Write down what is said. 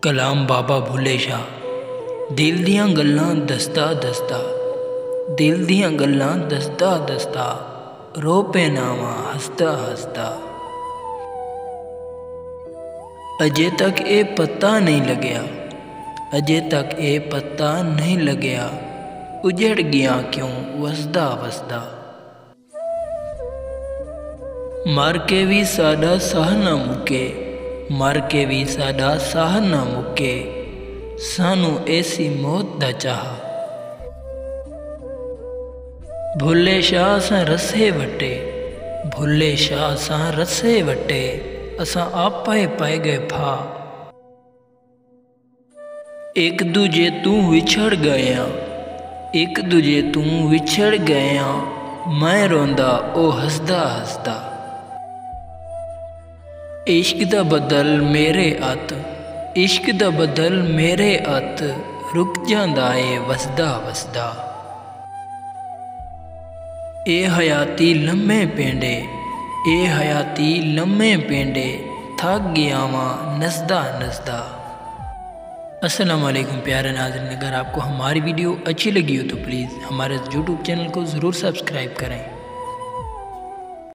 कलाम बाबा भुले शाह। दिल दियां गल्लां दसदा दसदा, दिल दियां गल्लां दसदा दसदा, रो पैनावा हसदा हसदा। अजे तक ये पता नहीं लगया, अजे तक ये पता नहीं लगया, उजड़ गया क्यों वसदा वसदा। मर के भी साडा साह ना मुके, मर के भी साडा साह ना मुके, सानू ऐसी मौत दा चाह। भुले शाह सा रसे वटे, भुले शाह सा रसे वटे, असा आपा पाए गए फा। एक दूजे तू विछड़ गया, एक दूजे तू विछड़ गया, मैं रोंदा ओ हसदा हसदा। इश्क दा बदल मेरे अत, इश्क दा बदल मेरे अत, रुक जांदा ए वसदा वसदा। ए हयाती लम्हे पेंडे, ए हयाती लम्हे पेंडे, थक गया वां नसदा नसदा। अस्सलाम वालेकुम प्यारे नाज़रीन, अगर आपको हमारी वीडियो अच्छी लगी हो तो प्लीज़ हमारे YouTube चैनल को ज़रूर सब्सक्राइब करें।